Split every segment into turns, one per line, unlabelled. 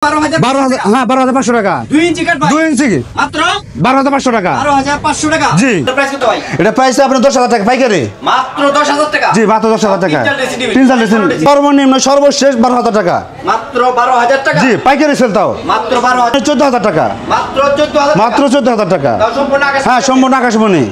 12,000 হ্যাঁ 12,500 টাকা
2 ইঞ্চি কাট ভাই
2 ইঞ্চি
মাত্র
12,500 টাকা
12,500 টাকা
জি
প্রাইস কত ভাই
এটা প্রাইস আপনার 10,000 টাকা পাইকারি
মাত্র 10,000 টাকা
জি মাত্র 10,000 টাকা 3 লেসেন সর্বনিম্ন সর্বশেষ 12,000 টাকা
মাত্র 12,000 টাকা
জি পাইকারি সেল তাও
মাত্র 12,000
14,000 টাকা
মাত্র 14,000
মাত্র 14,000 টাকা
তাও সম্পূর্ণ আকাশ
হ্যাঁ সম্পূর্ণ আকাশমণি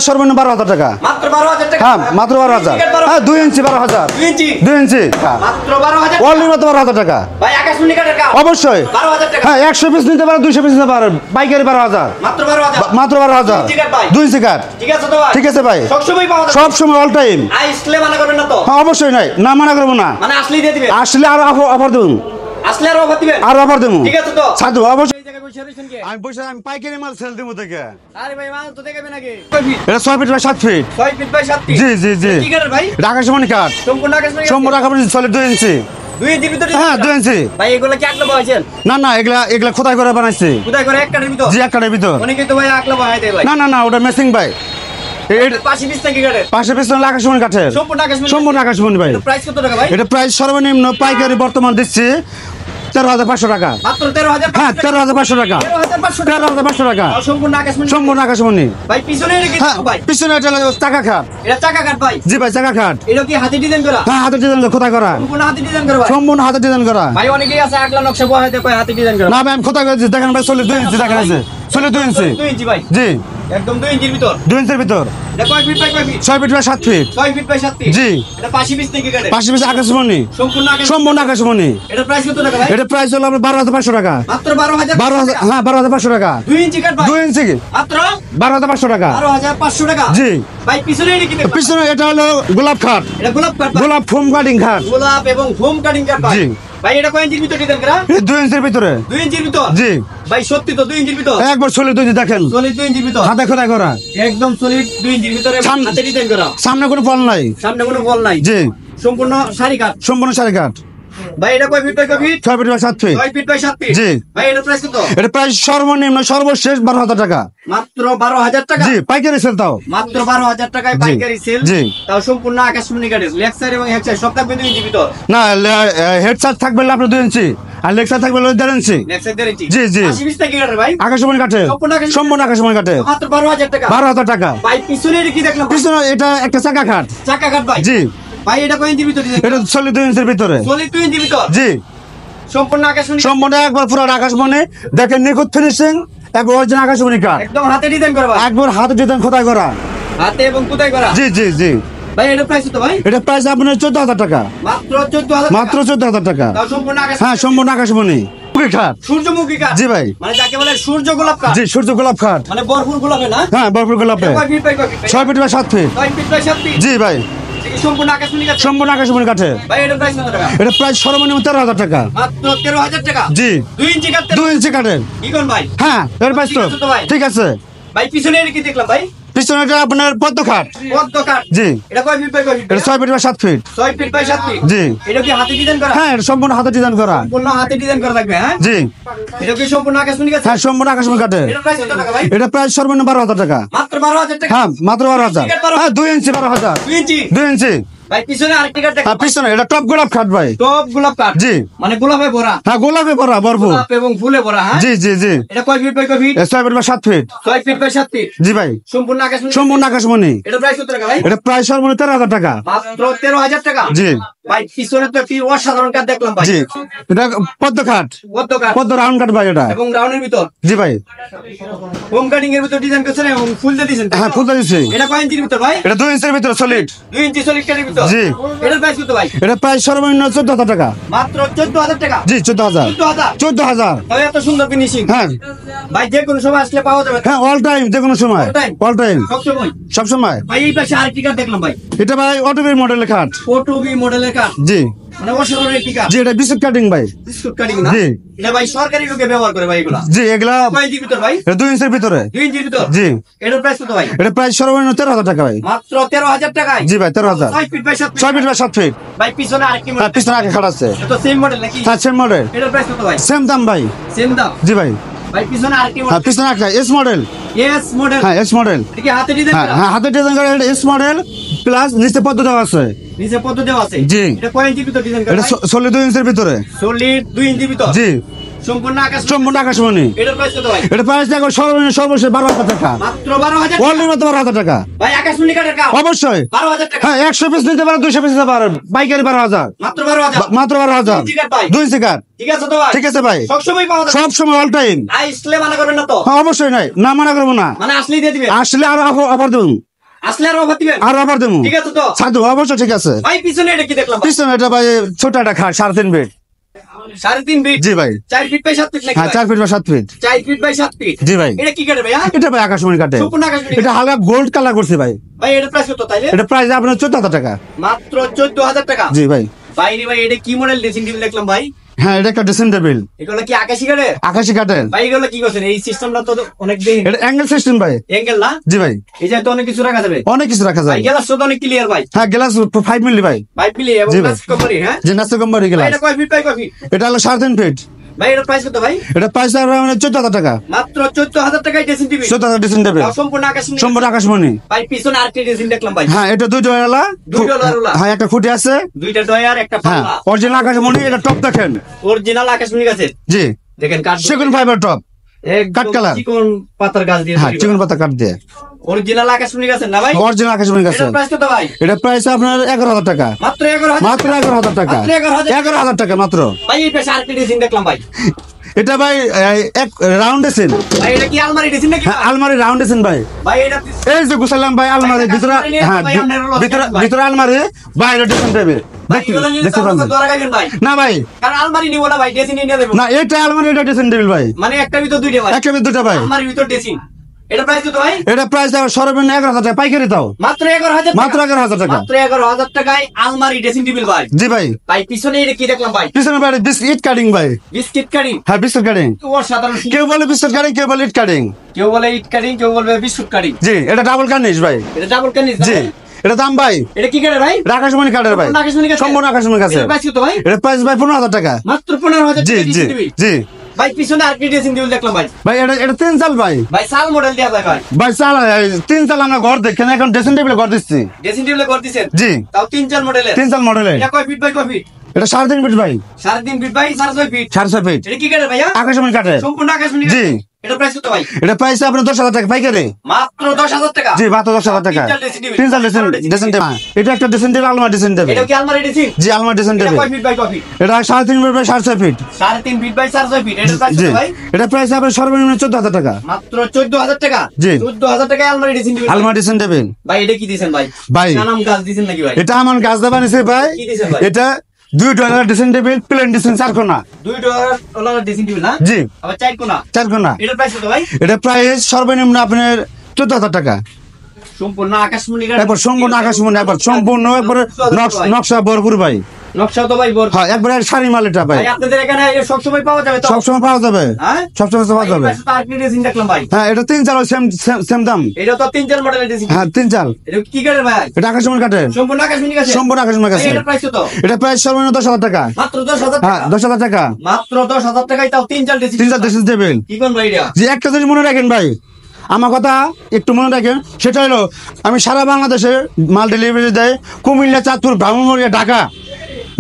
সর্বনিম্ন 12,000 টাকা
মাত্র 12,000 টাকা
হ্যাঁ মাত্র 12,000 হ্যাঁ 2 ইঞ্চি 12,000
2 ইঞ্চি
2 ইঞ্চি
মাত্র 12,000
অনলি মাত্র 12,000 টাকা
ভাই আকাশমণি কাটের কাপ
অবশ্যই
12,000 টাকা
হ্যাঁ 100 পিস নিতে পারে 200 পিস নিতে পারে পাইকারি 12,000
মাত্র 12,000
মাত্র 12,000 2 ইঞ্চি কাট
ঠিক আছে তো ভাই
ঠিক আছে ভাই
সব সময় পাওয়া যাবে
সব সময় অল টাইম
আসলে মানা করবেন না তো
হ্যাঁ অবশ্যই নাই না মানা করবো না
মানে আসলেই দিয়ে দিবেন
আসলে আর অফার দেবো
আসলে আর অফার দিবেন
আর অফার দেবো
ঠিক আছে তো
সাধু অবশ্যই
এই জায়গায় বসে রইছেন কে
আমি বসে আমি পাইকারি মাল সেল দেবো থেকে
আরে ভাই মাল তো দেখাবেন আগে কয় ফিট
এটা 6 feet by 7 feet
6 feet by 7 feet
জি জি জি
কি কাটের ভাই
আকাশমণি কাট
সম্পূর্ণ আকাশমণি
সম্পূর্ণ আকাশমণি সলিড 2 ইঞ্চি
2 ইঞ্চির ভিতরে
হ্যাঁ 2 ইঞ্চি
ভাই এগুলা কি আকলা বসাইছেন
না না এগুলা খোদাই করে বানাইছে
কোথায় করে এক কাটের ভিতর
জি এক কাটের ভিতর
অনেকে তো ভাই আকলা বসাই দেয় ভাই
না না না ওটা মেসিং ভাই
পাশে পিস নাকি কাটের
পাশে পিছনে আকাশমণি কাঠের
সম্পূর্ণ আকাশমণি
সম্পূর্ণ আকাশমণি ভাই
প্রাইস কত টাকা ভাই
এটা প্রাইস সর্বনিম্ন পাইকারি বর্তমান দিচ্ছি 13,500 টাকা
মাত্র 13,000
হ্যাঁ 13,500 টাকা
13,500 টাকা
13,500 টাকা
সম্পূর্ণ আকাশমণি
সম্পূর্ণ আকাশমণি
ভাই পিছনে রেখে
হ্যাঁ
ভাই
পিছনে এটা চাকা খাট
এটা চাকা কাট ভাই
জি ভাই চাকা খাট
এটা কি হাতে ডিজাইন করা
হ্যাঁ হাতের ডিজাইন খোদাই করা
সম্পূর্ণ হাতে ডিজাইন করা ভাই
সম্পূর্ণ হাতের ডিজাইন করা
ভাই অনেকেই আছে আকলা নকশা বসাইতে কয় হাতে ডিজাইন করা
না ভাই আমি খোদাই করেছি দেখেন ভাই চলে 2 ইঞ্চি দেখেন আছে চলে 2 ইঞ্চি
2 ইঞ্চি ভাই
জি
একদম 2 ইঞ্চির ভিতর
2 ইঞ্চির ভিতর
এটা কয় ফিট বাই কয় feet
6 feet by 7 feet
6 feet by 7 feet
জি
এটা পাশে পিস নাকি কাটে
পাশে পিছনে আকাশমণি
সম্পূর্ণ আকাশ
সম্পূর্ণ আকাশমণি
এটা প্রাইস কত টাকা ভাই
এটা প্রাইস হলো আপনার 12,500 টাকা
মাত্র 12,000
12,000 হ্যাঁ 12,500 টাকা
2 ইঞ্চি কাট ভাই
2 ইঞ্চি
মাত্র
12,500 টাকা
12,500 টাকা
জি
ভাই পিছনে কি দেখবেন
পিছনে এটা হলো গোলাপ খাট
এটা গোলাপ কাট ভাই
গোলাপ ফোম কাটিং খাট
গোলাপ এবং ফোম কাটিং কাট ভাই
জি।
ভাই এটা কয় ইঞ্চির ভিতর ডিজাইন করা
এই 2 ইঞ্চির ভিতরে
2 ইঞ্চির ভিতর
জি
ভাই সত্যি তো 2 ইঞ্চির ভিতর
একবার চলে 2 ইঞ্চি দেখেন
সলিড 2 ইঞ্চির ভিতর
হাতে খোদাই করা
একদম সলিড 2 ইঞ্চির ভিতরে হাতে ডিজাইন করা
সামনে কোনো ফল নাই
সামনে কোনো বল নাই
জি
সম্পূর্ণ সারি কাট
সম্পূর্ণ শাড়ি কাট
ভাই এটা কয় ফিট বাই কয় feet
6 feet by 7 feet
6 feet by 7 feet
জি।
ভাই এটা প্রাইস কত
এটা প্রাইস সর্বনিম্ন সর্বশেষ 12,000 টাকা
মাত্র 12,000 টাকা
জি পাইকারি সেল তাও
মাত্র 12,000 টাকায়
জি।
পাইকারি সেল
জি।
তাও সম্পূর্ণ আকাশমণি কাটের লেগ সাইড এবং হেড সাইড সব থাকবে 2 ইঞ্চি ভিতর
না হেড চার্জ থাকবে আপনার 2 ইঞ্চি আর লেগ চার্জ থাকবে 1.5 ইঞ্চি
লেগ সাইড 1.5 ইঞ্চি
জি, জি।
80 পিস নাকি কাটের ভাই
আকাশমণি কাঠে
সম্পূর্ণ আকাশমণি।
সম্পূর্ণ আকাশমণি কাঠে
মাত্র 12,000 টাকা
12,000 টাকা
ভাই পিছনে কি দেখলাম
পিছনে এটা একটা চাকা খাট
চাকা কাট ভাই
জি
ভাই এটা কয় ইঞ্চির ভিতর ডিজাইন
এটা চলে 2 ইঞ্চির ভিতরে
সলিড 2 ইঞ্চির ভিতর
জি
সম্পূর্ণ আকাশমণি
সম্পূর্ণ একবার পুরো আকাশমণি দেখেন নিখুঁত ফিনিশিং একবার অরিজিনাল আকাশমণি কাঠ
একদম হাতে ডিজাইন করা ভাই
একবার হাতে ডিজাইন খোদাই করা
হাতে এবং কোথায় করা
জি জি জি
ভাই এটা প্রাইস কত ভাই
এটা প্রাইস আপনার 14,000 টাকা
মাত্র 14,000
মাত্র 14,000 টাকা
তাও সম্পূর্ণ আকাশ
হ্যাঁ সম্পূর্ণ আকাশমণি মুখে খাট
সূর্যমুখী কাঠ
জি ভাই
মানে যাকে বলে সূর্য গোলাপ কাঠ
জি সূর্য গোলাপ খাট
মানে ভরপুর গোলাপে না
হ্যাঁ ভরপুর গোলাপে
কয় ফিট বাই কয় feet
6 feet by 7 feet
6 feet by 7 feet
জি ভাই
সম্পূর্ণ আকাশমণি কাঠ
সম্পূর্ণ আকাশমণি কাঠে
ভাই এটা প্রাইস কত টাকা
এটা প্রাইস সর্বনিম্ন 13,000 টাকা
মাত্র 13,000 টাকা
জি
2 ইঞ্চি কাঠ
2 ইঞ্চি কাঠের
কি কোন ভাই
হ্যাঁ এর প্রাইস তো
ঠিক আছে তো ভাই।
ঠিক আছে
ভাই পিছনে এটা কি দেখলাম ভাই
পিছনে এটা আপনার পদ্ম খাট
পদ্ম কাঠ
জি
এটা কয় ফিট বাই কয় ফিট
এটা 6 feet by 7 feet
6 feet by 7 feet
জি
এটা কি হাতে ডিজাইন করা
হ্যাঁ এটা সম্পূর্ণ হাতে ডিজাইন করা
সম্পূর্ণ হাতে ডিজাইন করা থাকবে হ্যাঁ
জি
এটা কি সম্পূর্ণ আকাশমণি কাঠ
হ্যাঁ সম্পূর্ণ আকাশমণি কাঠের
এটা প্রাইস কত টাকা ভাই
এটা প্রাইস সর্বনিম্ন 12,000 টাকা
মাত্র 12,000 টাকা
হ্যাঁ মাত্র 12,000 হ্যাঁ 2 ইঞ্চি 12,000
2 ইঞ্চি
2 ইঞ্চি
ভাই পিছনে আরেকটি কাঠ দেখো
হ্যাঁ পিছনে এটা টপ গোলাপ খাট ভাই
টপ গোলাপ কাঠ
জি
মানে গোলাপে ভরা
হ্যাঁ গোলাপে ভরা ভরপুর
গোলাপ এবং ফুলে ভরা হ্যাঁ
জি জি জি
এটা কয় ফিট বাই কয় feet
6 feet by 7 feet
6 feet by 7 feet
জি ভাই
সম্পূর্ণ আকাশমণি
সম্পূর্ণ আকাশমণি
এটা প্রাইস কত টাকা ভাই
এটা প্রাইস সর্বনিম্ন 13,000 টাকা
মাত্র 13,000 টাকা
জি
ভাই পিছনে তো একটি অসাধারণ কাঠ দেখলাম ভাই
জি এটা পদ্ম খাট
পদ্ম কাঠ
পদ্ম রাউন্ড কাট ভাই এটা
এবং রাউন্ডের ভিতর
জি ভাই
হোম কাটিং এর ভিতর ডিজাইন করছেন এবং ফুল দিয়ে দিয়েছেন
হ্যাঁ ফুল দিয়েছি
এটা কয় ইঞ্চির ভিতর ভাই
এটা 2 ইঞ্চির ভিতরে সলিড
2 ইঞ্চি সলিড কাঠের ভিতর
জি।
এটার প্রাইস কত ভাই
এটা প্রাইস সর্বনিম্ন 14,000 টাকা
মাত্র 14,000 টাকা
জি 14,000
14,000
14,000
ভাই এত সুন্দর ফিনিশিং
হ্যাঁ
ভাই যে কোনো সময় আসলে পাওয়া যাবে
হ্যাঁ অল টাইম যে কোনো সময়
All time?
অল টাইম
সব সময়
সব সময়
ভাই এই পাশে আরেকটি কাঠ দেখলাম ভাই
এটা ভাই অটোবি মডেলের খাট
ফটোবি মডেলের কাঠ
জি
মানে অসাধারণ একটি কাঠ
জি এটা বিস্কুট কাটিং ভাই
বিস্কুট কাটিং না
জি।
এটা ভাই সরকারি লোকে ব্যবহার করে ভাই এগুলা
জি এগুলা
কয় ইঞ্চির ভিতর ভাই
এটা 2 ইঞ্চির ভিতরে
2 ইঞ্চির ভিতর
জি
এটার প্রাইস কত ভাই
এটা প্রাইস সর্বনিম্ন 13,000 টাকা ভাই
মাত্র 13,000 টাকায়
জি ভাই 13,000
6 feet by 7 feet
6 feet by 7 feet
ভাই পিছনে আরেকটি
হ্যাঁ
মডেল
পিছনে আগে খাট আছে
এটা তো সেম মডেল নাকি
হ্যাঁ সেম মডেল
এটার প্রাইস কত ভাই
সেম দাম ভাই
সেম দাম
জি ভাই
ভাই পিছনে আরেকটি
হ্যাঁ
মডেল
পিছনে একটা এস মডেল
এস মডেল
হ্যাঁ এস মডেল
এটা কি হাতে ডিজাইন
হ্যাঁ
করা
হ্যাঁ হাতের ডিজাইন করা এটা এস মডেল প্লাস নিচে পদ্ম দেওয়া আছে
নিচে পদ্ম দেওয়া আছে
জি।
এটা কয় ইঞ্চির ভিতর ডিজাইন করা
এটা 2 ইঞ্চির ভিতরে
সলিড 2 ইঞ্চির ভিতর
জি
সম্পূর্ণ
আকাশমণি।
এটার প্রাইস কত ভাই?
এটা প্রাইস দেখো সর্বশেষ 12,000 টাকা,
মাত্র 12,000
অনলি মাত্র 12,000 টাকা।
ভাই আকাশমণি কাঠের কাপ
অবশ্যই
12,000 টাকা।
হ্যাঁ, 100 পিস নিতে পারো, 200 পিস নিতে পারো, পাইকারি 12,000,
মাত্র 12,000।
মাত্র 12,000। দুই সিগার,
ঠিক আছে তো ভাই?
ঠিক আছে ভাই,
সবসময় পাওয়া যাবে,
সব সময় অল টাইম।
আসলে মানা করবেন না তো?
হ্যাঁ, অবশ্যই নাই, না মানা করবো না,
মানে আসলেই দিয়ে দিবেন?
আসলে আরো অফার দেবো,
আসলে আর অফার দিবেন?
আরো অফার দেবো,
ঠিক আছে তো?
সাধু অবশ্যই ঠিক আছে।
ভাই পিছনে এটা কি দেখলাম?
পিছনে এটা ভাই ছোট একটা খাট, 3.5 ফিট।
3.5 ফিট?
জি ভাই।
4 ফিট বাই 7 ফিট নাকি?
হ্যাঁ, 4 ফিট বা 7 ফিট।
4 feet by 7 feet.
জি ভাই।
এটা কি কাটে ভাই?
এটা ভাই আকাশমণি কাটে,
সম্পূর্ণ আকাশমণি
এটা হালকা গোল্ড কালার করছে ভাই।
ভাই এটা প্রাইস কত তাইলে?
এটা প্রাইস আপনার 14,000 টাকা।
মাত্র 14,000 টাকা।
জি ভাই।
ভাই রে ভাই, এটা কি মডেল ড্রেসিং টেবিল দেখলাম ভাই?
হ্যাঁ, এটা একটা ড্রেসিং টেবিল,
এগুলো কি আকাশি কাঠের?
আকাশি কাঠের।
ভাই এগুলো কি করছেন? এই সিস্টেমটা তো অনেক দেখি।
এটা অ্যাঙ্গেল সিস্টেম ভাই।
অ্যাঙ্গেল না?
জি ভাই।
এই যে তো অনেক কিছু রাখা যাবে,
অনেক কিছু রাখা
ভাই
যায়।
গ্লাস তো অনেক ক্লিয়ার ভাই।
হ্যাঁ, গ্লাস 5 মিলি ভাই।
5 মিলি এবং
জি ভাই।
Glass company. হ্যাঁ,
যে নাসা কোম্পানি
ভাই
গ্লাস।
এটা কয় ফিট বাই কয় ফিট?
এটা হলো 3.5 ফিট।
ভাই এটা প্রাইস কত ভাই?
এটা প্রাইস মানে 14,000 টাকা।
মাত্র 14,000 টাকায় ড্রেসিং টেবিল।
14,000 ড্রেসিং টেবিল,
সম্পূর্ণ আকাশমণি।
সম্পূর্ণ আকাশমণি।
ভাই পিছনে আরেকটা ড্রেসিং দেখলাম ভাই।
হ্যাঁ, এটা দুইটা ওয়ালা,
দুইটা ওয়ালা।
হ্যাঁ, একটা খুঁটি আছে।
দুইটা ডয়ার একটা
হ্যাঁ,
পাল্লা।
অরিজিনাল আকাশমণি। এটা টপ দেখেন।
অরিজিনাল আকাশমণি গাছের
জি,
দেখেন কাঠ,
সেগুন ফাইবার টপ, কাঠ কালার।
চিকন পাতার গাছ দিয়ে
হ্যাঁ, চিকন পাতা কাঠ দিয়ে
অরিজিনাল আকাশমণি গাছের না ভাই?
অরিজিনাল আকাশমণি গাছ।
এটার প্রাইস কত ভাই?
এটা প্রাইস আপনার 11,000 টাকা।
মাত্র 11,000।
মাত্র 11,000 টাকা।
মাত্র 11,000।
11,000 টাকা মাত্র।
ভাই এই পাশে আরেকটা ড্রেসিং দেখলাম ভাই।
এটা ভাই এক রাউন্ড এসেন।
ভাই এটা কি আলমারি ড্রেসিং নাকি?
হ্যাঁ, আলমারি রাউন্ড এসেন ভাই।
ভাই এটা
এই যে গুছালাম ভাই আলমারি ভিতরে। হ্যাঁ, ভিতরে আলমারি, বাইরে ড্রেসিং টেবিল। দেখতে পাবেন
ভাই?
না ভাই?
কারণ আলমারি নিব না ভাই, ড্রেসিং নিয়ে দেবো।
না, এটা আলমারি, এটা ড্রেসিং টেবিল ভাই।
মানে একটা ভিতর দুইটা ভাই?
একটা দুটা ভাই।
আলমারির ভিতর ড্রেসিং। এটা প্রাইস কত ভাই?
এটা প্রাইস সর্বনিম্ন 11,000 টাকা, পাইকারি তাও
মাত্র 11,000।
মাত্র 11,000 টাকা।
মাত্র 11,000 টাকায় আলমারি ড্রেসিং টেবিল ভাই।
জি ভাই।
ভাই পিছনে এটা কি দেখলাম ভাই?
পিছনে ভাই বিস্কিট কাটিং ভাই।
Biscuit cutting.
হ্যাঁ, বিস্কিট কাটিং।
অসাধারণ।
কেউ বলে বিস্কিট কাটিং, কেউ বলে ইট কাটিং।
কেউ বলে ইট কাটিং, কেউ বলবে বিস্কুট কাটিং।
জি, এটা ডাবল কার্নিশ ভাই।
এটা ডাবল কানিস
জি, এটা দাম ভাই।
এটা কি কাটে ভাই?
এটা আকাশমণি কাঠের ভাই,
আকাশমণি গাছের?
সম্পূর্ণ আকাশমণি গাছের।
এটা প্রাইস কত ভাই?
এটা প্রাইস ভাই 15,000 টাকা।
মাত্র 15,000
জি
টাকা
জি
ড্রেসিং টেবিল।
জি
ভাই পিছনে আরেকটা ড্রেসিং টেবিল দেখলাম ভাই।
ভাই। এটা 3 চাল ভাই।
ভাই সাল মডেল দেয়া যায় ভাই।
ভাই চাল 3 চাল আমরা ঘর দেখেন, এখন ড্রেসিং টেবিলে ঘর দিচ্ছি।
ড্রেসিং টেবিলে করে দিছেন?
জি,
তাও 3-4 মডেলের।
3 চাল মডেলে।
এটা কয় ফিট বাই কয় ফিট?
এটা 3.5 ফিট ভাই।
3.5 ফিট বাই 6.5 ফিট।
6.5 ফিট।
এটা কি কাটে ভাইয়া?
আকাশমণি কাঠে।
সম্পূর্ণ আকাশমণি।
জি।
এটা প্রাইস কত ভাই?
এটা প্রাইস আপনার 10,000 টাকা পাইকারি।
মাত্র 10,000 টাকা।
জি, মাত্র 10,000 টাকা। 3 চাল ড্রেসিং টেবিল। এটা একটা ড্রেসিং টেবিল, আলমারি ড্রেসিং টেবিল।
এটা কি আলমারি ড্রেসিং?
জি, আলমারি ড্রেসিং
এটা
টেবিল।
কয় ফিট বাই কয় ফিট?
এটা 3.5 feet by 6.5 feet.
3.5 feet by 4.5 feet. এটা প্রাইস
জি,
কত ভাই?
এটা প্রাইস আপনার সর্বনিম্ন 14,000 টাকা।
মাত্র 14,000 টাকা।
জি।
14,000 টাকায় আলমারি ড্রেসিং টেবিল।
আলমারি ড্রেসিং টেবিল
ভাই এটা কি দিয়েছেন ভাই?
ভাই।
নানাম গাছ দিয়েছেন নাকি ভাই?
এটা আমার গাছ দা বানিয়েছে ভাই।
কি দিয়েছেন ভাই?
এটা 2 dollar dressing table, plain dressing 4 কোণা।
2 ডলার ড্রেসিং টেবিল না?
জি,
আবার 4 কোণা।
4 কোণা।
এটার প্রাইস কত ভাই?
এটা প্রাইস সর্বনিম্ন আপনার 14,000 টাকা।
সম্পূর্ণ আকাশমণি
একবার সম্পূর্ণ আকাশমণি, একবার সম্পূর্ণ একবার নকশা ভরপুর ভাই।
নকশা তো ভাই বড়।
হ্যাঁ, একবার শাড়ি মাল এটা ভাই।
ভাই আপনাদের এখানে সব সময় পাওয়া যাবে তো?
সবসময় পাওয়া যাবে,
হ্যাঁ?
সবসময় পাওয়া
এই
যাবে।
পাশে তো আরেকটি ড্রেসিং দেখলাম ভাই।
হ্যাঁ, এটা 3 চাল সেম দাম।
এটা তো 3-4 মডেলের ড্রেসিং।
হ্যাঁ, 3 চাল।
এটা কি কাটে ভাই?
এটা আকাশমণি কাঠের,
সম্পূর্ণ আকাশমণি গাছে?
সম্পূর্ণ আকাশমণি কাঠের।
এটার প্রাইস কত?
এটা প্রাইস সর্বনিম্ন 10,000 টাকা।
মাত্র 10,000
হ্যাঁ,
টাকা।
10,000 টাকা।
মাত্র 10,000 টাকায় তাও 3-4 ড্রেসিং।
3 চাল ড্রেসিং টেবিল।
কি কোন ভাই এটা?
যে একটা জিনিস মনে রাখেন ভাই, আমার কথা একটু মনে রাখেন, সেটা হলো আমি সারা বাংলাদেশে মাল ডেলিভারি দেয়। কুমিল্লা, চাঁদপুর, ব্রাহ্মণবাড়িয়া, ঢাকা,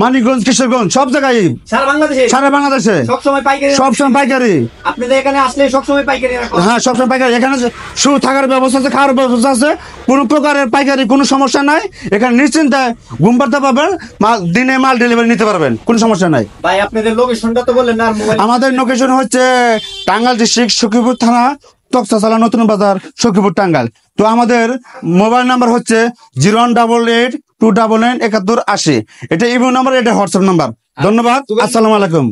মানিকগঞ্জ, কিশোরগঞ্জ, সব জায়গায়,
সারা বাংলাদেশে?
সারা বাংলাদেশে
সব সময় পাইকারি?
সবসময় পাইকারি।
আপনাদের এখানে আসলে সব সময় পাইকারি রাখো?
হ্যাঁ, সবসময় পাইকারি। এখানে শুধু থাকার ব্যবস্থা আছে, খাওয়ার ব্যবস্থা আছে, কোনো প্রকারের পাইকারি কোনো সমস্যা নাই। এখানে নিশ্চিন্তায় ঘুম পাড়তে পারবেন, দিনে মাল ডেলিভারি নিতে পারবেন, কোনো সমস্যা নাই।
ভাই আপনাদের লোকেশনটা তো বললেন না আর মোবাইল?
আমাদের লোকেশন হচ্ছে টাঙ্গাইল ডিস্ট্রিক্ট, সখীপুর থানা, তক্তাশালা, নতুন বাজার, সখীপুর, টাঙ্গাইল। তো আমাদের মোবাইল নাম্বার হচ্ছে 0188-299-7180। এটা ইমো নাম্বার, এটা হোয়াটসঅ্যাপ নাম্বার। ধন্যবাদ, আসসালামু আলাইকুম।